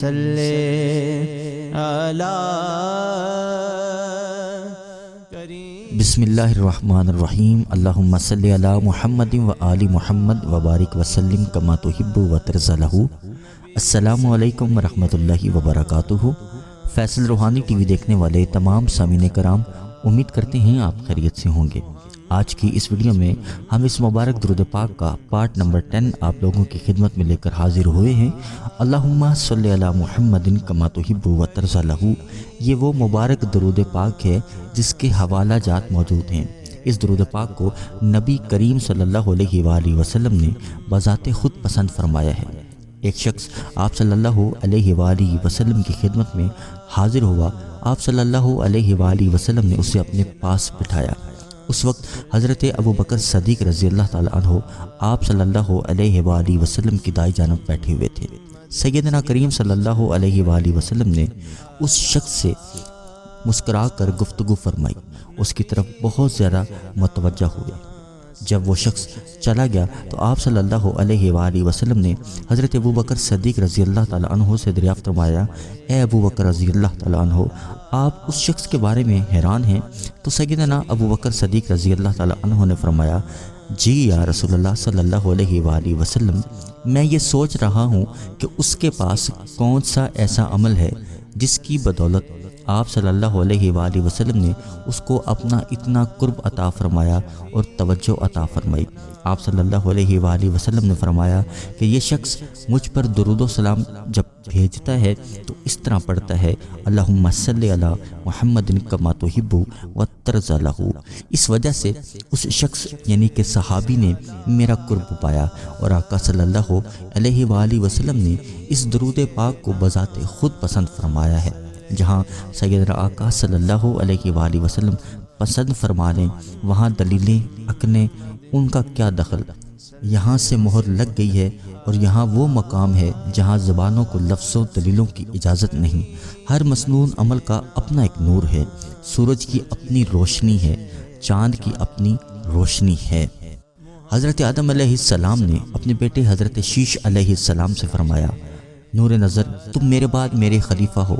بسم اللہ الرحمن الرحیم اللہم صلی علی محمد و آل محمد وبارک وسلم کما تحب و ترضی لہ۔ السلام علیکم ورحمۃ اللہ وبرکاتہ۔ فیصل روحانی ٹی وی دیکھنے والے تمام سامعین کرام، امید کرتے ہیں آپ خیریت سے ہوں گے۔ آج کی اس ویڈیو میں ہم اس مبارک درود پاک کا پارٹ نمبر 10 آپ لوگوں کی خدمت میں لے کر حاضر ہوئے ہیں۔ اللہم صلی علی محمد کما تحب و ترضی لہ۔ یہ وہ مبارک درود پاک ہے جس کے حوالہ جات موجود ہیں۔ اس درود پاک کو نبی کریم صلی اللہ علیہ وآلہ وسلم نے بذات خود پسند فرمایا ہے۔ ایک شخص آپ صلی اللہ علیہ وآلہ وسلم کی خدمت میں حاضر ہوا۔ آپ صلی اللہ علیہ وآلہ وسلم نے اسے اپنے پاس بٹھایا۔ اس وقت حضرت ابو بکر صدیق رضی اللہ تعالیٰ عنہ آپ صلی اللہ علیہ وآلہ وسلم کی دائیں جانب بیٹھے ہوئے تھے۔ سیدنا کریم صلی اللہ علیہ وآلہ وسلم نے اس شخص سے مسکرا کر گفتگو فرمائی، اس کی طرف بہت زیادہ متوجہ ہوئے۔ جب وہ شخص چلا گیا تو آپ صلی اللہ علیہ وآلہ وسلم نے حضرت ابو بکر صدیق رضی اللہ تعالیٰ عنہ سے دریافت فرمایا، اے ابو بکر رضی اللہ تعالیٰ عنہ، آپ اس شخص کے بارے میں حیران ہیں؟ تو سیدنا ابو بکر صدیق رضی اللہ تعالیٰ عنہ نے فرمایا، جی یا رسول اللہ صلی اللہ علیہ وآلہ وسلم، میں یہ سوچ رہا ہوں کہ اس کے پاس کون سا ایسا عمل ہے جس کی بدولت آپ صلی اللہ علیہ وآلہ وسلم نے اس کو اپنا اتنا قرب عطا فرمایا اور توجہ عطا فرمائی۔ آپ صلی اللہ علیہ وآلہ وسلم نے فرمایا کہ یہ شخص مجھ پر درود و سلام جب بھیجتا ہے تو اس طرح پڑھتا ہے، اللہم صلی علی محمد کما تحب و ترضی لہ۔ اس وجہ سے اس شخص یعنی کہ صحابی نے میرا قرب پایا اور آقا صلی اللہ علیہ وآلہ وسلم نے اس درود پاک کو بذات خود پسند فرمایا ہے۔ جہاں سیدنا آقا صلی اللہ علیہ وآلہ وسلم پسند فرما لیں وہاں دلیلیں عقلیں ان کا کیا دخل؟ یہاں سے مہر لگ گئی ہے اور یہاں وہ مقام ہے جہاں زبانوں کو لفظوں دلیلوں کی اجازت نہیں۔ ہر مسنون عمل کا اپنا ایک نور ہے، سورج کی اپنی روشنی ہے، چاند کی اپنی روشنی ہے۔ حضرت آدم علیہ السلام نے اپنے بیٹے حضرت شیش علیہ السلام سے فرمایا، نور نظر تم میرے بعد میرے خلیفہ ہو،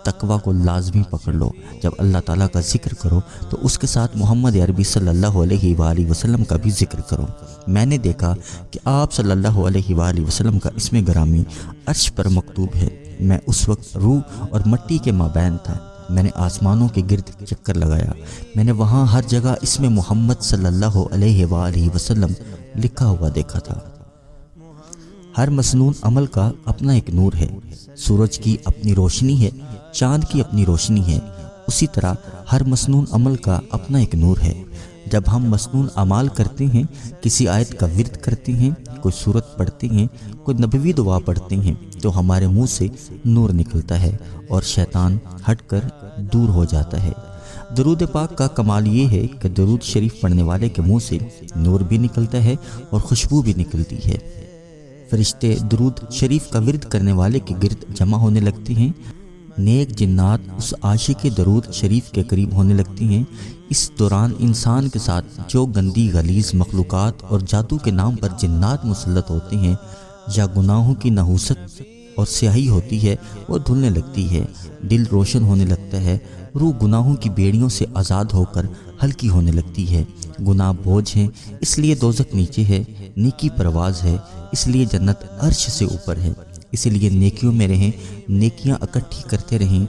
تقوی کو لازمی پکڑ لو۔ جب اللہ تعالیٰ کا ذکر کرو تو اس کے ساتھ محمد عربی صلی اللہ علیہ وآلہ وسلم کا بھی ذکر کرو۔ میں نے دیکھا کہ آپ صلی اللہ علیہ وآلہ وسلم کا اسم گرامی عرش پر مکتوب ہے۔ میں اس وقت روح اور مٹی کے مابین تھا۔ میں نے آسمانوں کے گرد چکر لگایا، میں نے وہاں ہر جگہ اسم محمد صلی اللہ علیہ وآلہ وسلم لکھا ہوا دیکھا تھا۔ ہر مسنون عمل کا اپنا ایک نور ہے، سورج کی اپنی روشنی ہے، چاند کی اپنی روشنی ہے، اسی طرح ہر مسنون عمل کا اپنا ایک نور ہے۔ جب ہم مسنون اعمال کرتے ہیں، کسی آیت کا ورد کرتے ہیں، کوئی سورت پڑھتے ہیں، کوئی نبوی دعا پڑھتے ہیں تو ہمارے منہ سے نور نکلتا ہے اور شیطان ہٹ کر دور ہو جاتا ہے۔ درود پاک کا کمال یہ ہے کہ درود شریف پڑھنے والے کے منہ سے نور بھی نکلتا ہے اور خوشبو بھی نکلتی ہے۔ فرشتے درود شریف کا ورد کرنے والے کے گرد جمع ہونے لگتے ہیں، نیک جنات اس عاشق درود شریف کے قریب ہونے لگتی ہیں۔ اس دوران انسان کے ساتھ جو گندی غلیظ مخلوقات اور جادو کے نام پر جنات مسلط ہوتے ہیں یا گناہوں کی نحوست اور سیاہی ہوتی ہے وہ دھلنے لگتی ہے، دل روشن ہونے لگتا ہے، روح گناہوں کی بیڑیوں سے آزاد ہو کر ہلکی ہونے لگتی ہے۔ گناہ بوجھ ہیں اس لیے دوزخ نیچے ہے، نیکی پرواز ہے اس لیے جنت عرش سے اوپر ہے۔ اسی لیے نیکیوں میں رہیں، نیکیاں اکٹھی کرتے رہیں،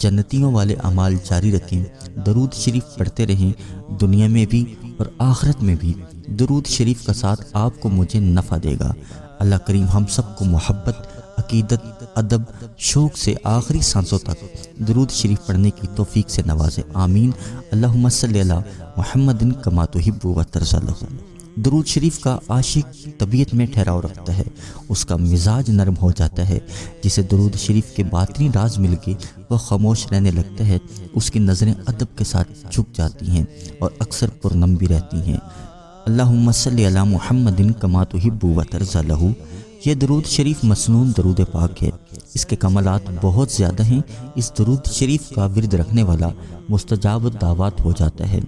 جنتیوں والے اعمال جاری رکھیں، درود شریف پڑھتے رہیں، دنیا میں بھی اور آخرت میں بھی۔ درود شریف کا ساتھ آپ کو مجھے نفع دے گا۔ اللہ کریم ہم سب کو محبت، عقیدت، ادب، شوق سے آخری سانسوں تک درود شریف پڑھنے کی توفیق سے نوازے، آمین۔ اللہم صلی علی محمد کما تحب و ترضی لہ۔ درود شریف کا عاشق طبیعت میں ٹھہراؤ رکھتا ہے، اس کا مزاج نرم ہو جاتا ہے۔ جسے درود شریف کے باطنی راز مل کے وہ خاموش رہنے لگتا ہے، اس کی نظریں ادب کے ساتھ جھک جاتی ہیں اور اکثر پرنم بھی رہتی ہیں۔ اللہم صلی علی محمد کما تحب و ترضی لہ۔ یہ درود شریف مسنون درود پاک ہے، اس کے کمالات بہت زیادہ ہیں۔ اس درود شریف کا ورد رکھنے والا مستجاب الدعوات ہو جاتا ہے،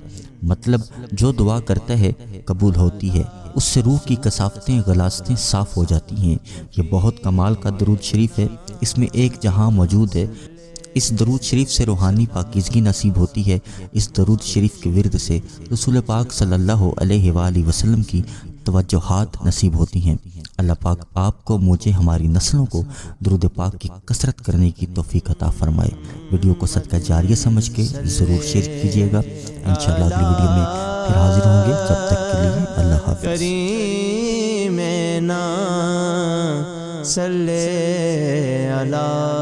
مطلب جو دعا کرتا ہے قبول ہوتی ہے۔ اس سے روح کی کثافتیں غلاظتیں صاف ہو جاتی ہیں۔ یہ بہت کمال کا درود شریف ہے، اس میں ایک جہاں موجود ہے۔ اس درود شریف سے روحانی پاکیزگی نصیب ہوتی ہے۔ اس درود شریف کے ورد سے رسول پاک صلی اللہ علیہ وآلہ وسلم کی توجہات نصیب ہوتی ہیں۔ اللہ پاک آپ کو مجھے ہماری نسلوں کو درود پاک کی کثرت کرنے کی توفیق عطا فرمائے۔ ویڈیو کو صدقہ جاریہ سمجھ کے ضرور شیئر کیجیے گا۔ انشاءاللہ اگلی ویڈیو میں پھر حاضر ہوں گے، جب تک کے لیے اللہ حافظ۔ کریم نا صلی علی